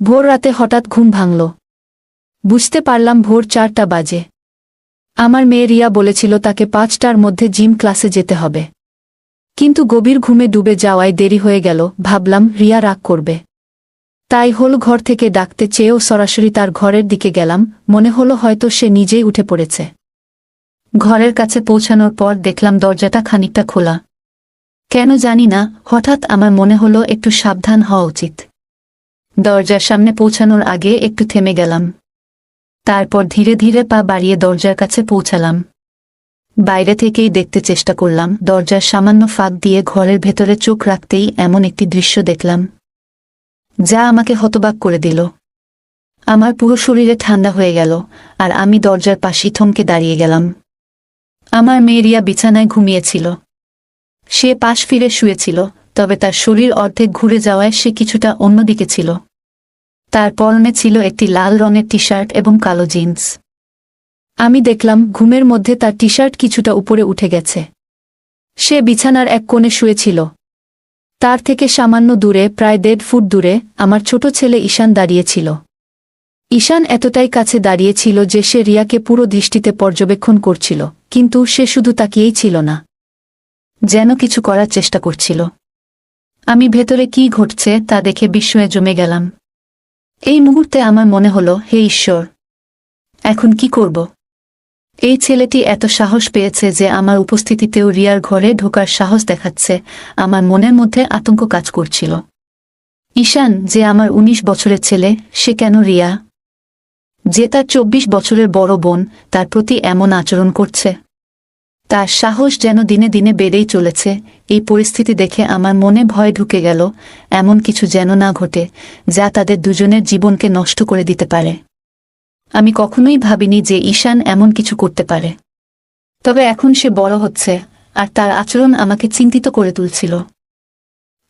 ভোর রাতে হঠাৎ ঘুম ভাঙল। বুঝতে পারলাম ভোর 4টা বাজে। আমার মেয়ে রিয়া বলেছিল তাকে 5টার মধ্যে জিম ক্লাসে যেতে হবে। কিন্তু গভীর ঘুমে ডুবে যাওয়ায় দেরি হয়ে গেল। ভাবলাম রিয়া রাগ করবে, তাই হল ঘর থেকে ডাকতে চেয়েও সরাসরি তার ঘরের দিকে গেলাম। মনে হলো হয়তো সে নিজেই উঠে পড়েছে। ঘরের কাছে পৌঁছানোর পর দেখলাম দরজাটা খানিকটা খোলা। কেন জানি না, হঠাৎ আমার মনে হলো একটু সাবধান হওয়া উচিত। দরজার সামনে পৌঁছানোর আগে একটু থেমে গেলাম। তারপর ধীরে ধীরে পা বাড়িয়ে দরজার কাছে পৌঁছালাম। বাইরে থেকেই দেখতে চেষ্টা করলাম। দরজার সামান্য ফাঁক দিয়ে ঘরের ভেতরে চোখ রাখতেই এমন একটি দৃশ্য দেখলাম যা আমাকে হতবাক করে দিল। আমার পুরো শরীরে ঠান্ডা হয়ে গেল, আর আমি দরজার পাশেই থমকে দাঁড়িয়ে গেলাম। আমার মেয়ে রিয়া বিছানায় ঘুমিয়েছিল। সে পাশ ফিরে শুয়েছিল, তবে তার শরীর অর্ধেক ঘুরে যাওয়ায় সে কিছুটা অন্যদিকে ছিল। তার পরনে ছিল একটি লাল রঙের টি শার্ট এবং কালো জিন্স। আমি দেখলাম ঘুমের মধ্যে তার টি শার্ট কিছুটা উপরে উঠে গেছে। সে বিছানার এক কোণে শুয়েছিল। তার থেকে সামান্য দূরে, প্রায় 1.5 ফুট দূরে, আমার ছোট ছেলে ঈশান দাঁড়িয়েছিল। ঈশান এতটাই কাছে দাঁড়িয়েছিল যে সে রিয়াকে পুরো দৃষ্টিতে পর্যবেক্ষণ করছিল, কিন্তু সে শুধু তাকিয়েই ছিল না, যেন কিছু করার চেষ্টা করছিল। আমি ভেতরে কি ঘটছে তা দেখে বিস্ময়ে জমে গেলাম। এই মুহূর্তে আমার মনে হলো, হে ঈশ্বর, এখন কি করব? এই ছেলেটি এত সাহস পেয়েছে যে আমার উপস্থিতিতেও রিয়ার ঘরে ঢোকার সাহস দেখাচ্ছে। আমার মনের মধ্যে আতঙ্ক কাজ করছিল। ঈশান, যে আমার 19 বছরের ছেলে, সে কেন রিয়া, যে তার 24 বছরের বড় বোন, তার প্রতি এমন আচরণ করছে? তার সাহস যেন দিনে দিনে বেড়েই চলেছে। এই পরিস্থিতি দেখে আমার মনে ভয় ঢুকে গেল। এমন কিছু যেন না ঘটে যা তাদের দুজনের জীবনকে নষ্ট করে দিতে পারে। আমি কখনোই ভাবিনি যে ঈশান এমন কিছু করতে পারে। তবে এখন সে বড় হচ্ছে, আর তার আচরণ আমাকে চিন্তিত করে তুলছিল।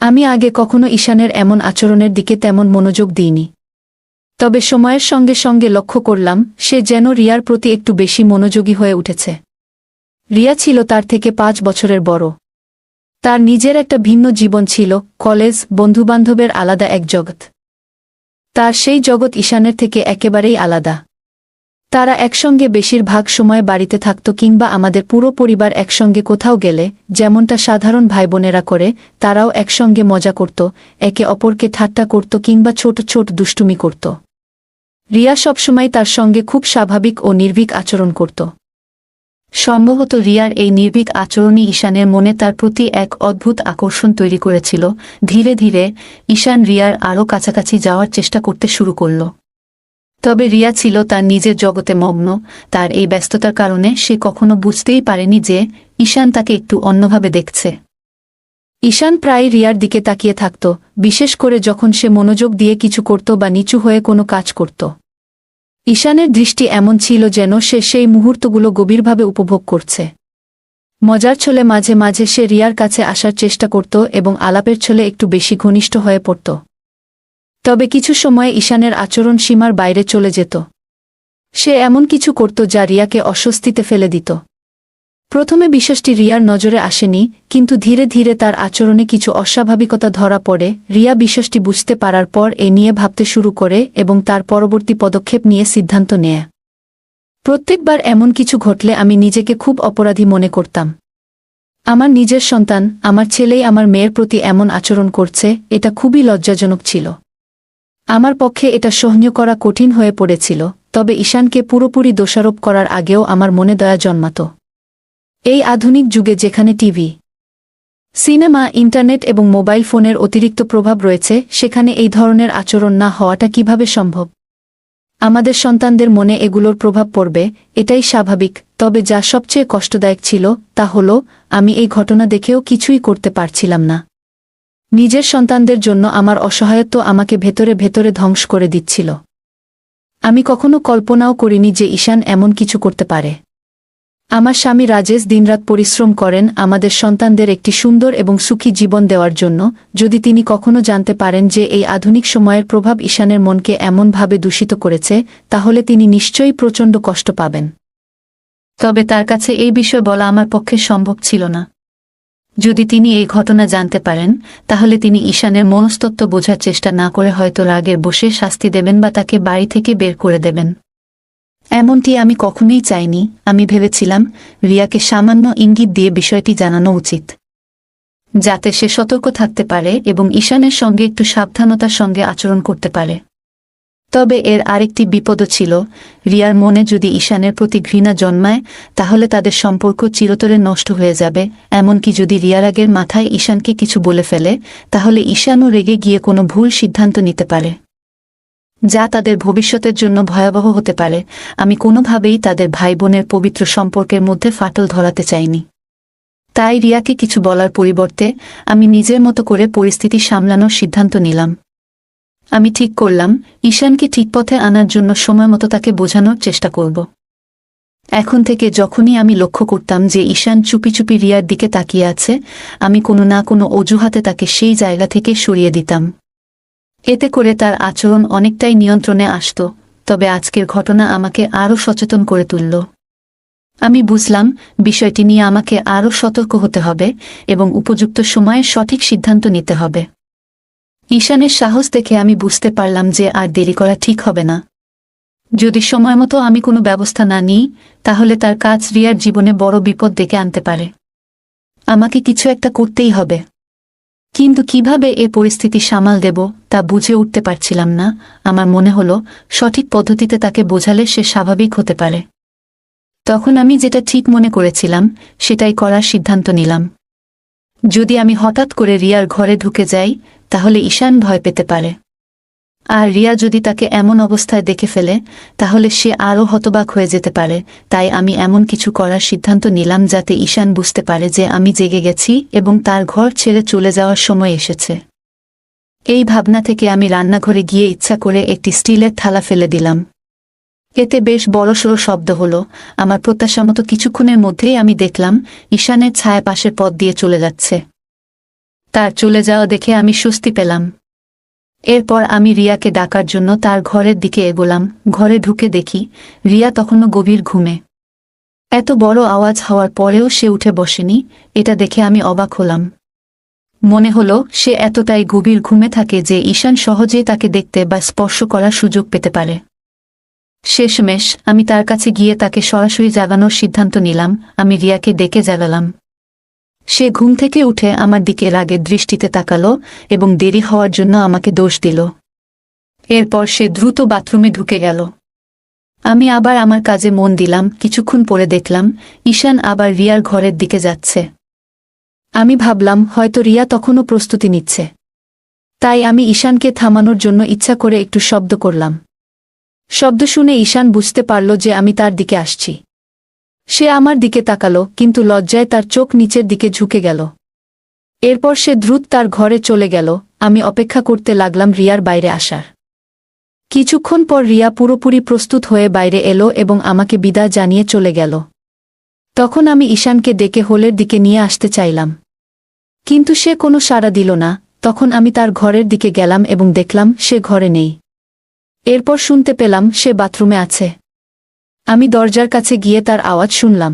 আমি আগে কখনো ঈশানের এমন আচরণের দিকে তেমন মনোযোগ দিইনি। তবে সময়ের সঙ্গে সঙ্গে লক্ষ্য করলাম সে যেন রিয়ার প্রতি একটু বেশি মনোযোগী হয়ে উঠেছে। রিয়া ছিল তার থেকে 5 বছরের বড়। তার নিজের একটা ভিন্ন জীবন ছিল, কলেজ, বন্ধুবান্ধবের আলাদা এক জগৎ। তার সেই জগৎ ঈশানের থেকে একেবারেই আলাদা। তারা একসঙ্গে বেশিরভাগ সময় বাড়িতে থাকত, কিংবা আমাদের পুরো পরিবার একসঙ্গে কোথাও গেলে যেমনটা সাধারণ ভাইবোনেরা করে, তারাও একসঙ্গে মজা করত, একে অপরকে ঠাট্টা করত কিংবা ছোট ছোট দুষ্টুমি করত। রিয়া সবসময় তার সঙ্গে খুব স্বাভাবিক ও নির্ভীক আচরণ করত। সম্ভবত রিয়ার এই নির্ভীক আচরণই ঈশানের মনে তার প্রতি এক অদ্ভুত আকর্ষণ তৈরি করেছিল। ধীরে ধীরে ঈশান রিয়ার আরও কাছাকাছি যাওয়ার চেষ্টা করতে শুরু করল। তবে রিয়া ছিল তার নিজের জগতে মগ্ন। তার এই ব্যস্ততার কারণে সে কখনো বুঝতেই পারেনি যে ঈশান তাকে একটু অন্যভাবে দেখছে। ঈশান প্রায় রিয়ার দিকে তাকিয়ে থাকত, বিশেষ করে যখন সে মনোযোগ দিয়ে কিছু করত বা নিচু হয়ে কোনো কাজ করত। ঈশানের দৃষ্টি এমন ছিল যেন সে সেই মুহূর্তগুলো গভীরভাবে উপভোগ করছে। মজার ছলে মাঝে মাঝে সে রিয়ার কাছে আসার চেষ্টা করত এবং আলাপের ছলে একটু বেশি ঘনিষ্ঠ হয়ে পড়ত। তবে কিছু সময়ে ঈশানের আচরণ সীমার বাইরে চলে যেত। সে এমন কিছু করত যা রিয়াকে অস্বস্তিতে ফেলে দিত। প্রথমে বিষয়টি রিয়ার নজরে আসেনি, কিন্তু ধীরে ধীরে তার আচরণে কিছু অস্বাভাবিকতা ধরা পড়ে। রিয়া বিষয়টি বুঝতে পারার পর এ নিয়ে ভাবতে শুরু করে এবং তার পরবর্তী পদক্ষেপ নিয়ে সিদ্ধান্ত নেয়। প্রত্যেকবার এমন কিছু ঘটলে আমি নিজেকে খুব অপরাধী মনে করতাম। আমার নিজের সন্তান, আমার ছেলেই আমার মেয়ের প্রতি এমন আচরণ করছে, এটা খুবই লজ্জাজনক ছিল। আমার পক্ষে এটা সহ্য করা কঠিন হয়ে পড়েছিল। তবে ঈশানকে পুরোপুরি দোষারোপ করার আগেও আমার মনে দয়া জন্মাত। এই আধুনিক যুগে যেখানে টিভি, সিনেমা, ইন্টারনেট এবং মোবাইল ফোনের অতিরিক্ত প্রভাব রয়েছে, সেখানে এই ধরনের আচরণ না হওয়াটা কিভাবে সম্ভব? আমাদের সন্তানদের মনে এগুলোর প্রভাব পড়বে, এটাই স্বাভাবিক। তবে যা সবচেয়ে কষ্টদায়ক ছিল তা হলো আমি এই ঘটনা দেখেও কিছুই করতে পারছিলাম না। নিজের সন্তানদের জন্য আমার অসহায়ত্ব আমাকে ভেতরে ভেতরে ধ্বংস করে দিচ্ছিল। আমি কখনো কল্পনাও করিনি যে ঈশান এমন কিছু করতে পারে। আমার স্বামী রাজেশ দিনরাত পরিশ্রম করেন আমাদের সন্তানদের একটি সুন্দর এবং সুখী জীবন দেওয়ার জন্য। যদি তিনি কখনো জানতে পারেন যে এই আধুনিক সময়ের প্রভাব ঈশানের মনকে এমনভাবে দূষিত করেছে, তাহলে তিনি নিশ্চয়ই প্রচণ্ড কষ্ট পাবেন। তবে তার কাছে এই বিষয় বলা আমার পক্ষে সম্ভব ছিল না। যদি তিনি এই ঘটনা জানতে পারেন তাহলে তিনি ঈশানের মনস্তত্ত্ব বোঝার চেষ্টা না করে হয়তো রাগের বসে শাস্তি দেবেন বা তাকে বাড়ি থেকে বের করে দেবেন। এমনটি আমি কখনোই চাইনি। আমি ভেবেছিলাম রিয়াকে সামান্য ইঙ্গিত দিয়ে বিষয়টি জানানো উচিত, যাতে সে সতর্ক থাকতে পারে এবং ঈশানের সঙ্গে একটু সাবধানতার সঙ্গে আচরণ করতে পারে। তবে এর আরেকটি বিপদও ছিল। রিয়ার মনে যদি ঈশানের প্রতি ঘৃণা জন্মায় তাহলে তাদের সম্পর্ক চিরতরে নষ্ট হয়ে যাবে। এমনকি যদি রিয়ার আগের মাথায় ঈশানকে কিছু বলে ফেলে তাহলে ঈশানও রেগে গিয়ে কোনো ভুল সিদ্ধান্ত নিতে পারে, যা তাদের ভবিষ্যতের জন্য ভয়াবহ হতে পারে। আমি কোনোভাবেই তাদের ভাই বোনের পবিত্র সম্পর্কের মধ্যে ফাটল ধরাতে চাইনি। তাই রিয়াকে কিছু বলার পরিবর্তে আমি নিজের মতো করে পরিস্থিতি সামলানোর সিদ্ধান্ত নিলাম। আমি ঠিক করলাম ঈশানকে ঠিক পথে আনার জন্য সময়মতো তাকে বোঝানোর চেষ্টা করব। এখন থেকে যখনই আমি লক্ষ্য করতাম যে ঈশান চুপি চুপি রিয়ার দিকে তাকিয়ে আছে, আমি কোনো না কোনো অজুহাতে তাকে সেই জায়গা থেকে সরিয়ে দিতাম। এতে করে তার আচরণ অনেকটাই নিয়ন্ত্রণে আসত। তবে আজকের ঘটনা আমাকে আরও সচেতন করে তুলল। আমি বুঝলাম বিষয়টি নিয়ে আমাকে আরও সতর্ক হতে হবে এবং উপযুক্ত সময়ে সঠিক সিদ্ধান্ত নিতে হবে। ঈশানের সাহস দেখে আমি বুঝতে পারলাম যে আর দেরি করা ঠিক হবে না। যদি সময়মতো আমি কোনো ব্যবস্থা না নিই তাহলে তার কাজ রিয়ার জীবনে বড় বিপদ ডেকে আনতে পারে। আমাকে কিছু একটা করতেই হবে, কিন্তু কিভাবে এ পরিস্থিতি সামাল দেব তা বুঝে উঠতে পারছিলাম না। আমার মনে হলো সঠিক পদ্ধতিতে তাকে বোঝালে সে স্বাভাবিক হতে পারে। তখন আমি যেটা ঠিক মনে করেছিলাম সেটাই করার সিদ্ধান্ত নিলাম। যদি আমি হঠাৎ করে রিয়ার ঘরে ঢুকে যাই তাহলে ঈশান ভয় পেতে পারে, আর রিয়া যদি তাকে এমন অবস্থায় দেখে ফেলে তাহলে সে আরও হতবাক হয়ে যেতে পারে। তাই আমি এমন কিছু করার সিদ্ধান্ত নিলাম যাতে ঈশান বুঝতে পারে যে আমি জেগে গেছি এবং তার ঘর ছেড়ে চলে যাওয়ার সময় এসেছে। এই ভাবনা থেকে আমি রান্নাঘরে গিয়ে ইচ্ছা করে একটি স্টিলের থালা ফেলে দিলাম। এতে বেশ বড়সড় শব্দ হলো। আমার প্রত্যাশামতো কিছুক্ষণের মধ্যেই আমি দেখলাম ঈশানের ছায়া পাশের পথ দিয়ে চলে যাচ্ছে। তার চলে যাওয়া দেখে আমি স্বস্তি পেলাম। এরপর আমি রিয়াকে ডাকার জন্য তার ঘরের দিকে এগোলাম। ঘরে ঢুকে দেখি রিয়া তখনও গভীর ঘুমে। এত বড় আওয়াজ হওয়ার পরেও সে উঠে বসেনি। এটা দেখে আমি অবাক হলাম। মনে হলো সে এতটাই গভীর ঘুমে থাকে যে ঈশান সহজেই তাকে দেখতে বা স্পর্শ করার সুযোগ পেতে পারে। শেষমেশ আমি তার কাছে গিয়ে তাকে সরাসরি জাগানোর সিদ্ধান্ত নিলাম। আমি রিয়াকে ডেকে জাগালাম। সে ঘুম থেকে উঠে আমার দিকে রাগের দৃষ্টিতে তাকালো এবং দেরি হওয়ার জন্য আমাকে দোষ দিল। এরপর সে দ্রুত বাথরুমে ঢুকে গেল। আমি আবার আমার কাজে মন দিলাম। কিছুক্ষণ পরে দেখলাম ঈশান আবার রিয়ার ঘরের দিকে যাচ্ছে। আমি ভাবলাম হয়তো রিয়া তখনও প্রস্তুতি নিচ্ছে। তাই আমি ঈশানকে থামানোর জন্য ইচ্ছা করে একটু শব্দ করলাম। শব্দ শুনে ঈশান বুঝতে পারল যে আমি তার দিকে আসছি। সে আমার দিকে তাকালো, কিন্তু লজ্জায় তার চোখ নিচের দিকে ঝুঁকে গেল। এরপর সে দ্রুত তার ঘরে চলে গেল। আমি অপেক্ষা করতে লাগলাম রিয়ার বাইরে আসার। কিছুক্ষণ পর রিয়া পুরোপুরি প্রস্তুত হয়ে বাইরে এলো এবং আমাকে বিদায় জানিয়ে চলে গেল। তখন আমি ঈশানকে ডেকে হলের দিকে নিয়ে আসতে চাইলাম, কিন্তু সে কোনো সাড়া দিল না। তখন আমি তার ঘরের দিকে গেলাম এবং দেখলাম সে ঘরে নেই। এরপর শুনতে পেলাম সে বাথরুমে আছে। আমি দরজার কাছে গিয়ে তার আওয়াজ শুনলাম,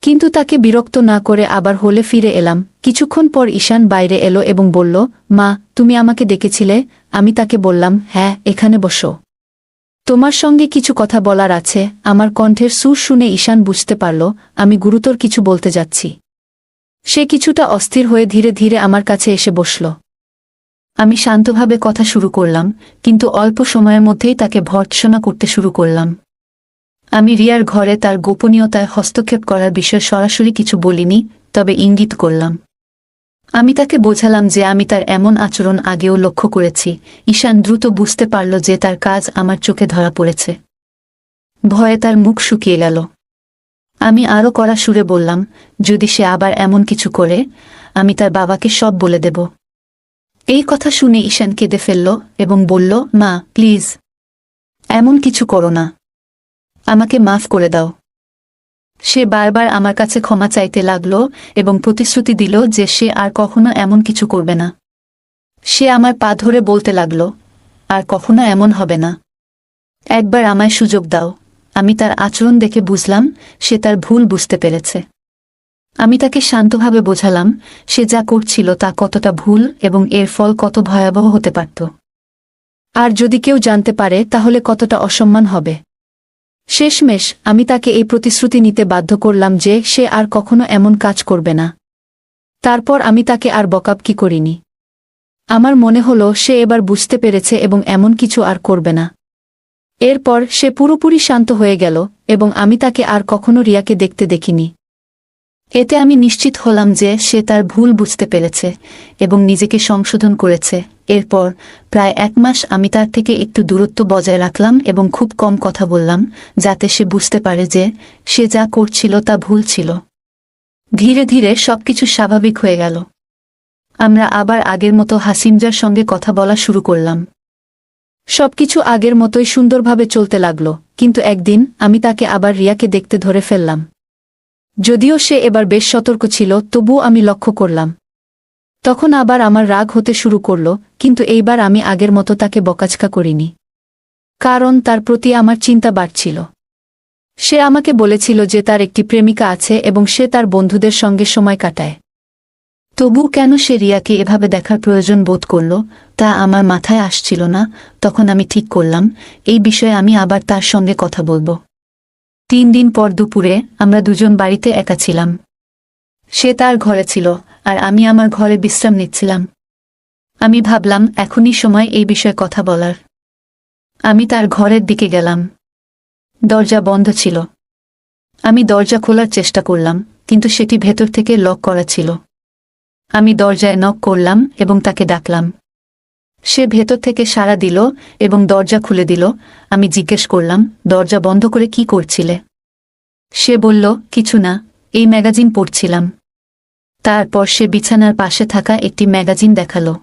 কিন্তু তাকে বিরক্ত না করে আবার হলে ফিরে এলাম। কিছুক্ষণ পর ঈশান বাইরে এলো এবং বলল, মা, তুমি আমাকে ডেকেছিলে? আমি তাকে বললাম, হ্যাঁ, এখানে বসো, তোমার সঙ্গে কিছু কথা বলার আছে। আমার কণ্ঠের সুর শুনে ঈশান বুঝতে পারল আমি গুরুতর কিছু বলতে যাচ্ছি। সে কিছুটা অস্থির হয়ে ধীরে ধীরে আমার কাছে এসে বসল। আমি শান্তভাবে কথা শুরু করলাম, কিন্তু অল্প সময়ের মধ্যেই তাকে ভর্ৎসনা করতে শুরু করলাম। আমি রিয়ার ঘরে তার গোপনীয়তায় হস্তক্ষেপ করার বিষয়ে সরাসরি কিছু বলিনি, তবে ইঙ্গিত করলাম। আমি তাকে বোঝালাম যে আমি তার এমন আচরণ আগেও লক্ষ্য করেছি। ঈশান দ্রুত বুঝতে পারল যে তার কাজ আমার চোখে ধরা পড়েছে। ভয়ে তার মুখ শুকিয়ে গেল। আমি আরও কড়া সুরে বললাম, যদি সে আবার এমন কিছু করে, আমি তার বাবাকে সব বলে দেব। এই কথা শুনে ঈশান কেঁদে ফেলল এবং বলল, মা, প্লিজ, এমন কিছু করো না, আমাকে মাফ করে দাও। সে বারবার আমার কাছে ক্ষমা চাইতে লাগল এবং প্রতিশ্রুতি দিল যে সে আর কখনো এমন কিছু করবে না। সে আমার পা ধরে বলতে লাগল, আর কখনো এমন হবে না, একবার আমায় সুযোগ দাও। আমি তার আচরণ দেখে বুঝলাম সে তার ভুল বুঝতে পেরেছে। আমি তাকে শান্তভাবে বোঝালাম সে যা করছিল তা কতটা ভুল এবং এর ফল কত ভয়াবহ হতে পারত। আর যদি কেউ জানতে পারে তাহলে কতটা অসম্মান হবে। শেষমেশ আমি তাকে এই প্রতিশ্রুতি নিতে বাধ্য করলাম যে সে আর কখনো এমন কাজ করবে না। তারপর আমি তাকে আর বকাবকি করিনি। আমার মনে হলো সে এবার বুঝতে পেরেছে এবং এমন কিছু আর করবে না। এরপর সে পুরোপুরি শান্ত হয়ে গেল এবং আমি তাকে আর কখনো রিয়াকে দেখতে দেখিনি। এতে আমি নিশ্চিত হলাম যে সে তার ভুল বুঝতে পেরেছে এবং নিজেকে সংশোধন করেছে। এরপর প্রায় 1 মাস আমি তার থেকে একটু দূরত্ব বজায় রাখলাম এবং খুব কম কথা বললাম, যাতে সে বুঝতে পারে যে সে যা করছিল তা ভুল ছিল। ধীরে ধীরে সবকিছু স্বাভাবিক হয়ে গেল। আমরা আবার আগের মতো হাসিমজার সঙ্গে কথা বলা শুরু করলাম। সবকিছু আগের মতোই সুন্দরভাবে চলতে লাগলো, কিন্তু একদিন আমি তাকে আবার রিয়াকে দেখতে ধরে ফেললাম। যদিও সে এবার বেশ সতর্ক ছিল, তবুও আমি লক্ষ্য করলাম। তখন আবার আমার রাগ হতে শুরু করল, কিন্তু এইবার আমি আগের মতো তাকে বকাঝকা করিনি। কারণ তার প্রতি আমার চিন্তা বাড়ছিল। সে আমাকে বলেছিল যে তার একটি প্রেমিকা আছে এবং সে তার বন্ধুদের সঙ্গে সময় কাটায়। তবু কেন সে রিয়াকে এভাবে দেখার প্রয়োজন বোধ করল তা আমার মাথায় আসছিল না। তখন আমি ঠিক করলাম এই বিষয়ে আমি আবার তার সঙ্গে কথা বলবো। 3 দিন পর দুপুরে আমরা দুজন বাড়িতে একা ছিলাম। সে তার ঘরে ছিল আর আমি আমার ঘরে বিশ্রাম নিচ্ছিলাম। আমি ভাবলাম এখনই সময় এই বিষয়ে কথা বলার। আমি তার ঘরের দিকে গেলাম। দরজা বন্ধ ছিল। আমি দরজা খোলার চেষ্টা করলাম, কিন্তু সেটি ভেতর থেকে লক করা ছিল। আমি দরজায় নক করলাম এবং তাকে ডাকলাম। সে ভেতর থেকে সাড়া দিল এবং দরজা খুলে দিল। আমি জিজ্ঞেস করলাম, দরজা বন্ধ করে কি করছিলে? সে বলল, কিছু না, এই ম্যাগাজিন পড়ছিলাম। তারপর সে বিছানার পাশে থাকা একটি ম্যাগাজিন দেখালো।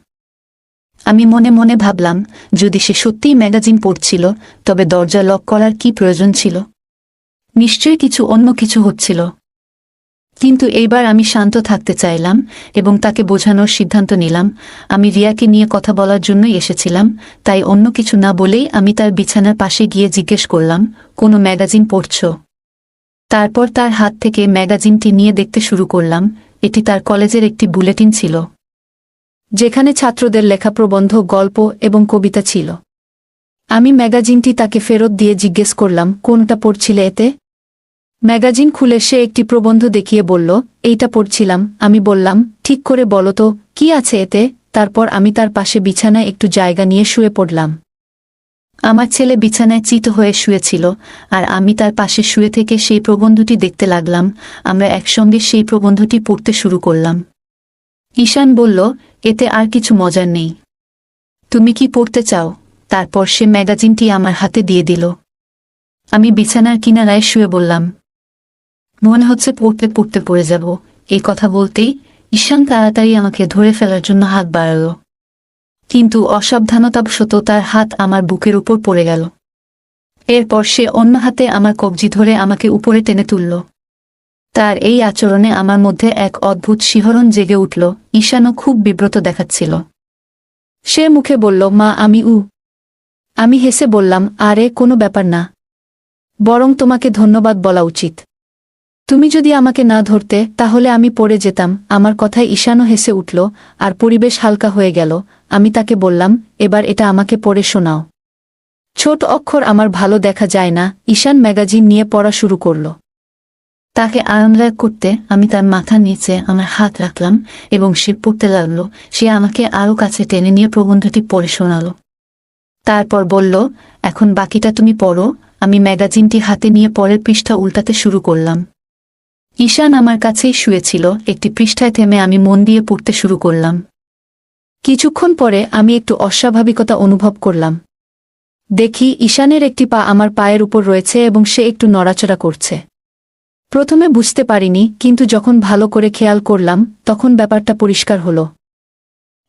আমি মনে মনে ভাবলাম, যদি সে সত্যিই ম্যাগাজিন পড়ছিল তবে দরজা লক করার কি প্রয়োজন ছিল? নিশ্চয়ই অন্য কিছু হচ্ছিল। কিন্তু এইবার আমি শান্ত থাকতে চাইলাম এবং তাকে বোঝানোর সিদ্ধান্ত নিলাম আমি রিয়াকে নিয়ে কথা বলার জন্যই এসেছিলাম। তাই অন্য কিছু না বলেই আমি তার বিছানার পাশে গিয়ে জিজ্ঞেস করলাম, কোনো ম্যাগাজিন পড়ছ? তারপর তার হাত থেকে ম্যাগাজিনটি নিয়ে দেখতে শুরু করলাম। এটি তার কলেজের একটি বুলেটিন ছিল, যেখানে ছাত্রদের লেখা প্রবন্ধ, গল্প এবং কবিতা ছিল। আমি ম্যাগাজিনটি তাকে ফেরত দিয়ে জিজ্ঞেস করলাম, কোনটা পড়ছিলে এতে? ম্যাগাজিন খুলে সে একটি প্রবন্ধ দেখিয়ে বলল, এইটা পড়ছিলাম। আমি বললাম, ঠিক করে বলো তো, কি আছে এতে? তারপর আমি তার পাশে বিছানায় একটু জায়গা নিয়ে শুয়ে পড়লাম। আমার ছেলে বিছানায় চিত হয়ে শুয়েছিল আর আমি তার পাশে শুয়ে থেকে সেই প্রবন্ধটি দেখতে লাগলাম। আমরা একসঙ্গে সেই প্রবন্ধটি পড়তে শুরু করলাম। ঈশান বলল, এতে আর কিছু মজার নেই, তুমি কি পড়তে চাও? তারপর সে ম্যাগাজিনটি আমার হাতে দিয়ে দিল। আমি বিছানার কিনারায় শুয়ে বললাম, মনে হচ্ছে পড়তে পড়তে পড়ে যাব। এই কথা বলতেই ঈশান তাড়াতাড়ি আমাকে ধরে ফেলার জন্য হাত বাড়াল, কিন্তু অসাবধানতাবশত তার হাত আমার বুকের উপর পড়ে গেল। এরপর সে অন্য হাতে আমার কবজি ধরে আমাকে উপরে টেনে তুলল। তার এই আচরণে আমার মধ্যে এক অদ্ভুত শিহরণ জেগে উঠল। ঈশানও খুব বিব্রত দেখাচ্ছিল। সে মুখে বলল, মা আমি হেসে বললাম, আরে কোনো ব্যাপার না, বরং তোমাকে ধন্যবাদ বলা উচিত। তুমি যদি আমাকে না ধরতে তাহলে আমি পড়ে যেতাম। আমার কথায় ঈশানও হেসে উঠল আর পরিবেশ হালকা হয়ে গেল। আমি তাকে বললাম, এবার এটা আমাকে পড়ে শোনাও। ছোট অক্ষর আমার ভালো দেখা যায় না। ঈশান ম্যাগাজিন নিয়ে পড়া শুরু করল। তাকে আরামদায়ক করতে আমি তার মাথার নিচে আমার হাত রাখলাম এবং সে পড়তে লাগল। সে আমাকে আরও কাছে টেনে নিয়ে প্রবন্ধটি পড়ে শোনাল। তারপর বলল, এখন বাকিটা তুমি পড়ো। আমি ম্যাগাজিনটি হাতে নিয়ে পরের পৃষ্ঠা উল্টাতে শুরু করলাম। ঈশান আমার কাছেই শুয়েছিল। একটি পৃষ্ঠায় থেমে আমি মন দিয়ে পড়তে শুরু করলাম। কিছুক্ষণ পরে আমি একটু অস্বাভাবিকতা অনুভব করলাম। দেখি ঈশানের একটি পা আমার পায়ের উপর রয়েছে এবং সে একটু নড়াচড়া করছে। প্রথমে বুঝতে পারিনি, কিন্তু যখন ভালো করে খেয়াল করলাম তখন ব্যাপারটা পরিষ্কার হলো।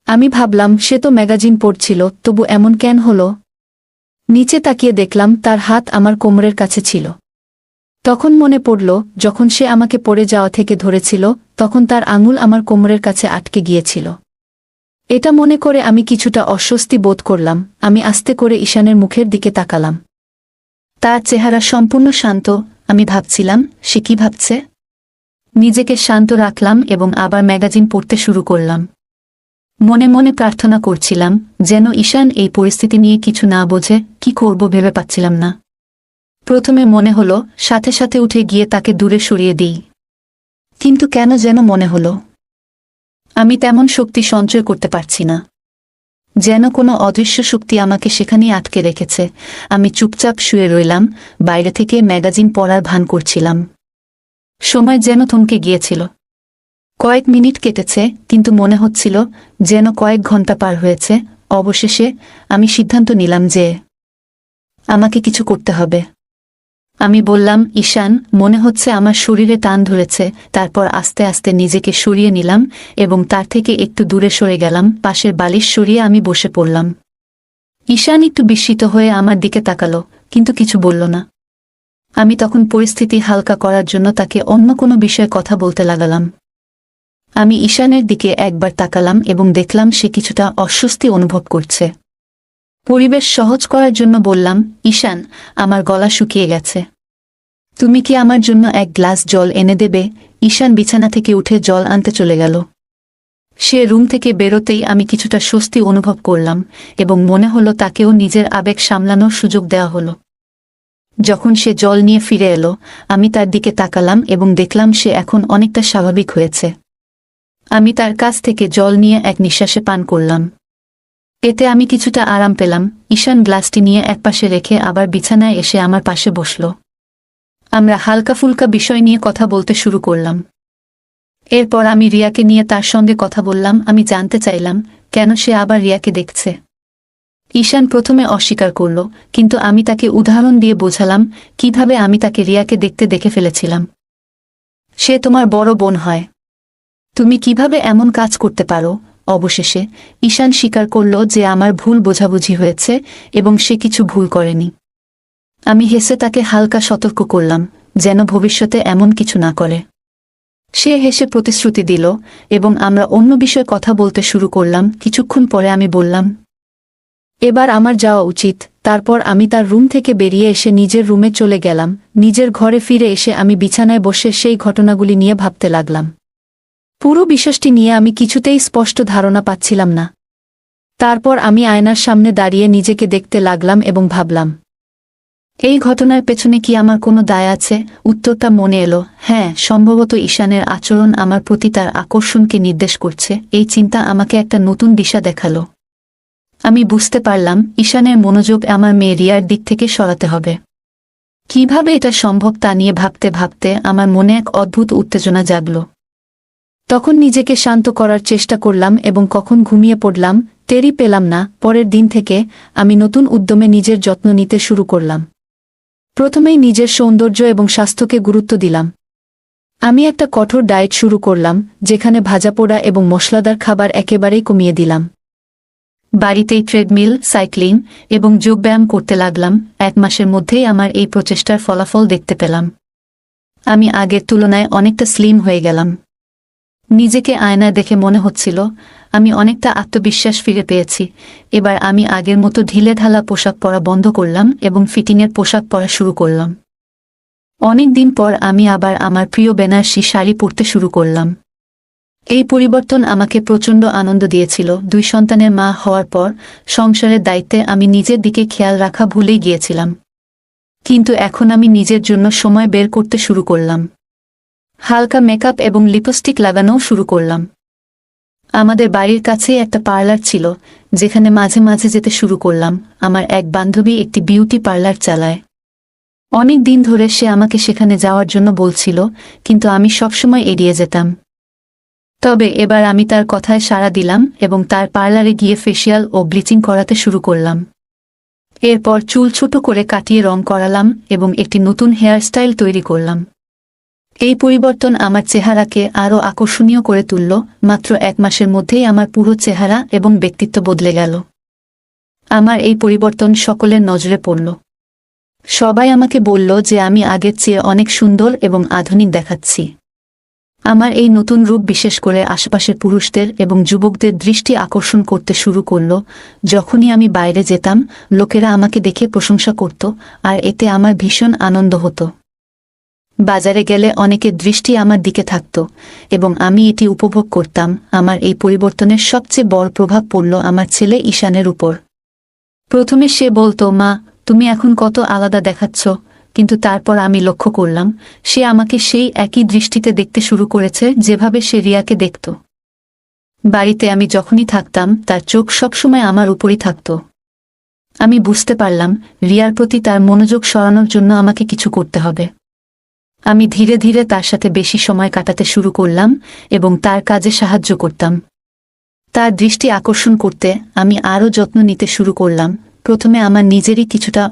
আমি ভাবলাম সে তো ম্যাগাজিন পড়ছিল, তবু এমন কেন হলো? নিচে তাকিয়ে দেখলাম তার হাত আমার কোমরের কাছে ছিল। তখন মনে পড়ল, যখন সে আমাকে পড়ে যাওয়া থেকে ধরেছিল তখন তার আঙুল আমার কোমরের কাছে আটকে গিয়েছিল। এটা মনে করে আমি কিছুটা অস্বস্তি বোধ করলাম। আমি আস্তে করে ঈশানের মুখের দিকে তাকালাম। তার চেহারা সম্পূর্ণ শান্ত। আমি ভাবছিলাম, সে কি ভাবছে? নিজেকে শান্ত রাখলাম এবং আবার ম্যাগাজিন পড়তে শুরু করলাম। মনে মনে প্রার্থনা করছিলাম যেন ঈশান এই পরিস্থিতি নিয়ে কিছু না বোঝে। কি করব ভেবে পাচ্ছিলাম না। প্রথমে মনে হলো সাথে সাথে উঠে গিয়ে তাকে দূরে সরিয়ে দিই, কিন্তু কেন যেন মনে হলো আমি তেমন শক্তি সঞ্চয় করতে পারছি না, যেন কোনো অদৃশ্য শক্তি আমাকে সেখানেই আটকে রেখেছে। আমি চুপচাপ শুয়ে রইলাম, বাইরে থেকে ম্যাগাজিন পড়ার ভান করছিলাম। সময় যেন থমকে গিয়েছিল। কয়েক মিনিট কেটেছে, কিন্তু মনে হচ্ছিল যেন কয়েক ঘন্টা পার হয়েছে। অবশেষে আমি সিদ্ধান্ত নিলাম যে আমাকে কিছু করতে হবে। আমি বললাম, ঈশান, মনে হচ্ছে আমার শরীরে টান ধরেছে। তারপর আস্তে আস্তে নিজেকে সরিয়ে নিলাম এবং তার থেকে একটু দূরে সরে গেলাম। পাশের বালিশ সরিয়ে আমি বসে পড়লাম। ঈশান একটু বিস্মিত হয়ে আমার দিকে তাকালো, কিন্তু কিছু বলল না। আমি তখন পরিস্থিতি হালকা করার জন্য তাকে অন্য কোনো বিষয়ে কথা বলতে লাগালাম। আমি ঈশানের দিকে একবার তাকালাম এবং দেখলাম সে কিছুটা অস্বস্তি অনুভব করছে। পরিবেশ সহজ করার জন্য বললাম, ঈশান, আমার গলা শুকিয়ে গেছে। তুমি কি আমার জন্য এক গ্লাস জল এনে দেবে? ঈশান বিছানা থেকে উঠে জল আনতে চলে গেল। সে রুম থেকে বেরোতেই আমি কিছুটা স্বস্তি অনুভব করলাম এবং মনে হলো তাকেও নিজের আবেগ সামলানোর সুযোগ দেওয়া হলো। যখন সে জল নিয়ে ফিরে এলো, আমি তার দিকে তাকালাম এবং দেখলাম সে এখন অনেকটা স্বাভাবিক হয়েছে। আমি তার কাছ থেকে জল নিয়ে এক নিঃশ্বাসে পান করলাম। এতে আমি কিছুটা আরাম পেলাম। ঈশান গ্লাসটি নিয়ে একপাশে রেখে আবার বিছানায় এসে আমার পাশে বসল। আমরা হালকা ফুলকা বিষয় নিয়ে কথা বলতে শুরু করলাম। এরপর আমি রিয়াকে নিয়ে তার সঙ্গে কথা বললাম। আমি জানতে চাইলাম কেন সে আবার রিয়াকে দেখছে। ঈশান প্রথমে অস্বীকার করল, কিন্তু আমি তাকে উদাহরণ দিয়ে বোঝালাম কিভাবে আমি তাকে রিয়াকে দেখে ফেলেছিলাম। সে তোমার বড় বোন হয়, তুমি কিভাবে এমন কাজ করতে পারো? অবশেষে ঈশান স্বীকার করল যে আমার ভুল বোঝাবুঝি হয়েছে এবং সে কিছু ভুল করেনি। আমি হেসে তাকে হালকা সতর্ক করলাম যেন ভবিষ্যতে এমন কিছু না করে। সে হেসে প্রতিশ্রুতি দিল এবং আমরা অন্য বিষয়ে কথা বলতে শুরু করলাম। কিছুক্ষণ পরে আমি বললাম, এবার আমার যাওয়া উচিত। তারপর আমি তার রুম থেকে বেরিয়ে এসে নিজের রুমে চলে গেলাম। নিজের ঘরে ফিরে এসে আমি বিছানায় বসে সেই ঘটনাগুলি নিয়ে ভাবতে লাগলাম। পুরো বিষয়টি নিয়ে আমি কিছুতেই স্পষ্ট ধারণা পাচ্ছিলাম না। তারপর আমি আয়নার সামনে দাঁড়িয়ে নিজেকে দেখতে লাগলাম এবং ভাবলাম, এই ঘটনার পেছনে কি আমার কোনো দায় আছে? উত্তরটা মনে এলো, হ্যাঁ, সম্ভবত ঈশানের আচরণ আমার প্রতি তার আকর্ষণকে নির্দেশ করছে। এই চিন্তা আমাকে একটা নতুন দিশা দেখালো। আমি বুঝতে পারলাম ঈশানের মনোযোগ আমার মেয়ে রিয়ার দিক থেকে সরাতে হবে। কিভাবে এটা সম্ভব তা নিয়ে ভাবতে ভাবতে আমার মনে এক অদ্ভুত উত্তেজনা জাগল। তখন নিজেকে শান্ত করার চেষ্টা করলাম এবং কখন ঘুমিয়ে পড়লাম টেরই পেলাম না। পরের দিন থেকে আমি নতুন উদ্যমে নিজের যত্ন নিতে শুরু করলাম। প্রথমেই নিজের সৌন্দর্য এবং স্বাস্থ্যকে গুরুত্ব দিলাম। আমি একটা কঠোর ডায়েট শুরু করলাম, যেখানে ভাজাপোড়া এবং মশলাদার খাবার একেবারেই কমিয়ে দিলাম। বাড়িতেই ট্রেডমিল, সাইক্লিং এবং যোগব্যায়াম করতে লাগলাম। 1 মাসের মধ্যেই আমার এই প্রচেষ্টার ফলাফল দেখতে পেলাম। আমি আগের তুলনায় অনেকটা স্লিম হয়ে গেলাম। নিজেকে আয়নায় দেখে মনে হচ্ছিল আমি অনেকটা আত্মবিশ্বাস ফিরে পেয়েছি। এবার আমি আগের মতো ঢিলেঢালা পোশাক পরা বন্ধ করলাম এবং ফিটিংয়ের পোশাক পরা শুরু করলাম। অনেক দিন পর আমি আবার আমার প্রিয় বেনারসি শাড়ি পরতে শুরু করলাম। এই পরিবর্তন আমাকে প্রচণ্ড আনন্দ দিয়েছিল। 2 সন্তানের মা হওয়ার পর সংসারের দায়িত্বে আমি নিজের দিকে খেয়াল রাখা ভুলেই গিয়েছিলাম, কিন্তু এখন আমি নিজের জন্য সময় বের করতে শুরু করলাম। হালকা মেকআপ এবং লিপস্টিক লাগানোও শুরু করলাম। আমাদের বাড়ির কাছেই একটা পার্লার ছিল, যেখানে মাঝে মাঝে যেতে শুরু করলাম। আমার এক বান্ধবী একটি বিউটি পার্লার চালায়। অনেক দিন ধরে সে আমাকে সেখানে যাওয়ার জন্য বলছিল, কিন্তু আমি সবসময় এড়িয়ে যেতাম। তবে এবার আমি তার কথায় সাড়া দিলাম এবং তার পার্লারে গিয়ে ফেসিয়াল ও ব্লিচিং করাতে শুরু করলাম। এরপর চুল ছোট করে কাটিয়ে রং করালাম এবং একটি নতুন হেয়ারস্টাইল তৈরি করলাম। এই পরিবর্তন আমার চেহারাকে আরও আকর্ষণীয় করে তুলল। মাত্র 1 মাসের মধ্যেই আমার পুরো চেহারা এবং ব্যক্তিত্ব বদলে গেল। আমার এই পরিবর্তন সকলের নজরে পড়ল। সবাই আমাকে বলল যে আমি আগের চেয়ে অনেক সুন্দর এবং আধুনিক দেখাচ্ছি। আমার এই নতুন রূপ বিশেষ করে আশেপাশের পুরুষদের এবং যুবকদের দৃষ্টি আকর্ষণ করতে শুরু করল। যখনই আমি বাইরে যেতাম, লোকেরা আমাকে দেখে প্রশংসা করত, আর এতে আমার ভীষণ আনন্দ হতো। বাজারে গেলে অনেকের দৃষ্টি আমার দিকে থাকত এবং আমি এটি উপভোগ করতাম। আমার এই পরিবর্তনের সবচেয়ে বড় প্রভাব পড়ল আমার ছেলে ঈশানের উপর। প্রথমে সে বলতো, মা, তুমি এখন কত আলাদা দেখাচ্ছ, কিন্তু তারপর আমি লক্ষ্য করলাম সে আমাকে সেই একই দৃষ্টিতে দেখতে শুরু করেছে যেভাবে সে রিয়াকে দেখত। বাড়িতে আমি যখনই থাকতাম তার চোখ সবসময় আমার উপরই থাকত। আমি বুঝতে পারলাম রিয়ার প্রতি তার মনোযোগ সরানোর জন্য আমাকে কিছু করতে হবে। আমি ধীরে ধীরে তার সাথে বেশি সময় কাটাতে শুরু করলাম এবং তার কাজে সাহায্য করতাম। তার দৃষ্টি আকর্ষণ করতে আমি আরও যত্ন নিতে শুরু করলাম। প্রথমে আমার নিজেরই কিছুটা